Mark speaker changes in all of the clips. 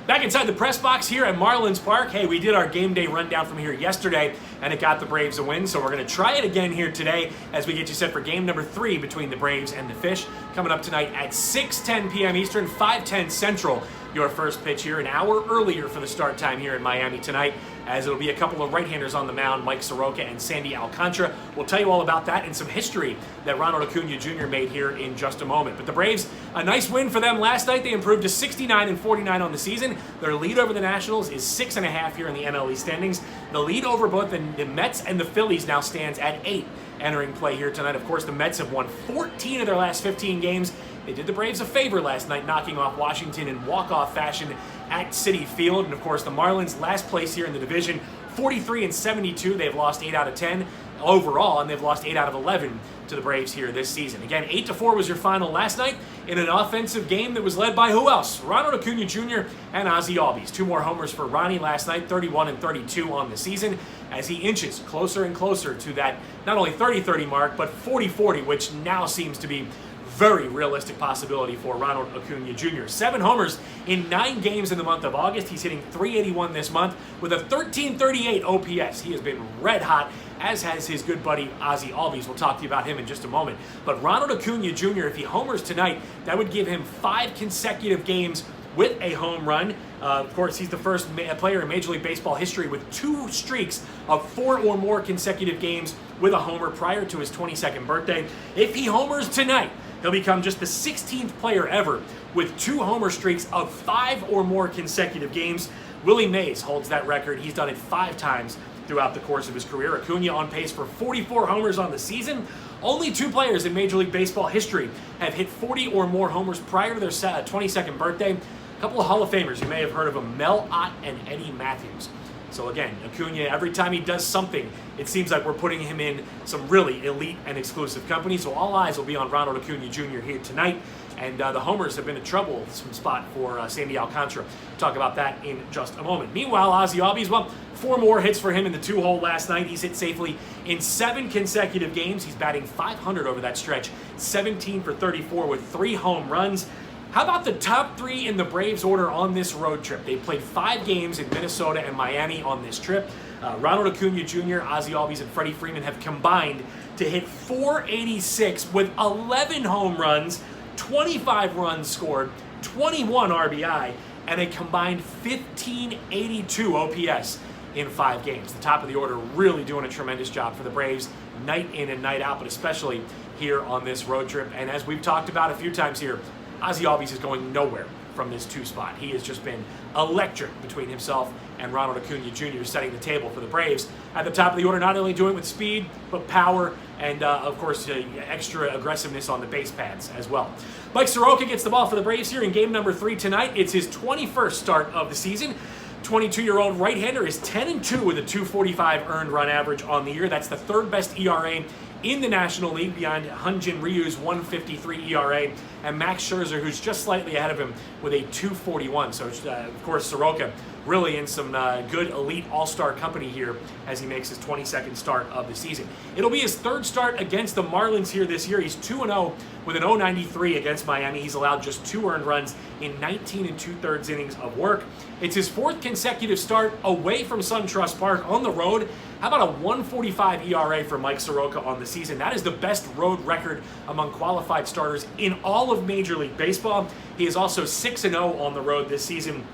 Speaker 1: Back inside the press box here at Marlins Park. Hey, we did our game day rundown from here yesterday, and it got the Braves a win, so we're going to try it again here today as we get you set for game number 3 between the Braves and the Fish, coming up tonight at 6:10 p.m. Eastern, 5:10 Central. Your first pitch here, an hour earlier for the start time here in Miami tonight, as it'll be a couple of right-handers on the mound, Mike Soroka and Sandy Alcantara. We'll tell you all about that and some history that Ronald Acuna Jr. made here in just a moment. But the Braves, a nice win for them last night. They improved to 69-49 on the season. Their lead over the Nationals is 6.5 here in the NL East standings. The lead over both the Mets and the Phillies now stands at 8 entering play here tonight. Of course, the Mets have won 14 of their last 15 games. They did the Braves a favor last night, knocking off Washington in walk-off fashion at Citi Field. And of course, the Marlins, last place here in the division, 43-72. They've lost 8 out of 10 overall, and they've lost 8 out of 11 to the Braves here this season. Again, 8-4 was your final last night in an offensive game that was led by who else? Ronald Acuna Jr. and Ozzie Albies. 2 more homers for Ronnie last night, 31 and 32 on the season, as he inches closer and closer to that not only 30-30 mark, but 40-40, which now seems to be very realistic possibility for Ronald Acuna Jr. 7 homers in 9 games in the month of August. He's hitting .381 this month with a 1338 OPS. He has been red hot, as has his good buddy Ozzie Albies. We'll talk to you about him in just a moment. But Ronald Acuna Jr., if he homers tonight, that would give him 5 consecutive games with a home run. Of course, he's the first player in Major League Baseball history with 2 streaks of 4 or more consecutive games with a homer prior to his 22nd birthday. If he homers tonight, he'll become just the 16th player ever with 2 homer streaks of 5 or more consecutive games. Willie Mays holds that record. He's done it 5 times throughout the course of his career. Acuna on pace for 44 homers on the season. Only 2 players in Major League Baseball history have hit 40 or more homers prior to their 22nd birthday. A couple of Hall of Famers, you may have heard of them, Mel Ott and Eddie Matthews. So again, Acuna, every time he does something, it seems like we're putting him in some really elite and exclusive company. So all eyes will be on Ronald Acuna Jr. here tonight. And the homers have been a troublesome spot for Sandy Alcantara. Talk about that in just a moment. Meanwhile, Ozzie Albies, well, 4 more hits for him in the 2-hole last night. He's hit safely in 7 consecutive games. He's batting .500 over that stretch, 17 for 34 with 3 home runs. How about the top 3 in the Braves order on this road trip? They played 5 games in Minnesota and Miami on this trip. Ronald Acuna Jr., Ozzie Albies, and Freddie Freeman have combined to hit .486 with 11 home runs, 25 runs scored, 21 RBI, and a combined 1582 OPS in 5 games. The top of the order really doing a tremendous job for the Braves night in and night out, but especially here on this road trip. And as we've talked about a few times here, Ozzie Albies is going nowhere from this 2 spot. He has just been electric between himself and Ronald Acuna Jr. setting the table for the Braves at the top of the order, not only doing it with speed, but power and, of course, extra aggressiveness on the base paths as well. Mike Soroka gets the ball for the Braves here in game number 3 tonight. It's his 21st start of the season. 22-year-old right-hander is 10-2 with a .245 earned run average on the year. That's the 3rd best ERA in the National League, behind Hyun-Jin Ryu's 1.53 ERA and Max Scherzer, who's just slightly ahead of him with a .241. So, of course, Soroka really in some good elite all-star company here as he makes his 22nd start of the season. It'll be his 3rd start against the Marlins here this year. He's 2-0 with an .093 against Miami. He's allowed just 2 earned runs in 19 2/3 innings of work. It's his 4th consecutive start away from SunTrust Park on the road. How about a 1.45 ERA for Mike Soroka on the season? That is the best road record among qualified starters in all of Major League Baseball. He is also 6-0 on the road this season.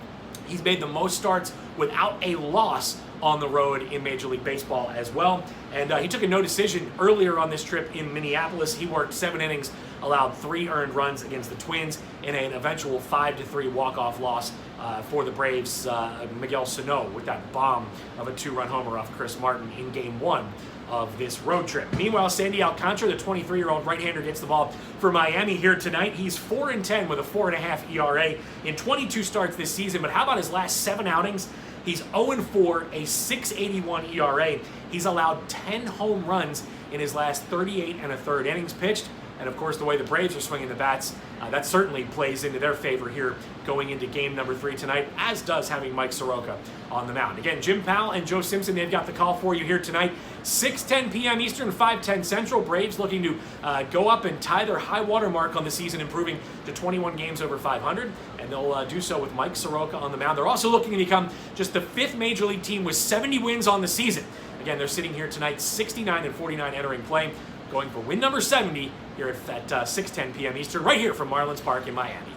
Speaker 1: He's made the most starts without a loss on the road in Major League Baseball as well. And he took a no decision earlier on this trip in Minneapolis. He worked 7 innings, allowed 3 earned runs against the Twins in an eventual 5-3 walk-off loss for the Braves. Miguel Sano with that bomb of a 2-run homer off Chris Martin in game 1 of this road trip. Meanwhile, Sandy Alcantara, the 23-year-old right-hander, gets the ball for Miami here tonight. He's 4-10 with a 4.5 ERA in 22 starts this season. But how about his last 7 outings? He's 0-4, a 6.81 ERA. He's allowed 10 home runs in his last 38 1/3 innings pitched. And of course, the way the Braves are swinging the bats, that certainly plays into their favor here going into game number 3 tonight, as does having Mike Soroka on the mound. Again, Jim Powell and Joe Simpson, they've got the call for you here tonight. 6:10 p.m. Eastern, 5:10 Central. Braves looking to go up and tie their high water mark on the season, improving to 21 games over 500, and they'll do so with Mike Soroka on the mound. They're also looking to become just the 5th Major League team with 70 wins on the season. Again, they're sitting here tonight, 69-49 entering play, going for win number 70 here at 6:10 p.m. Eastern, right here from Marlins Park in Miami.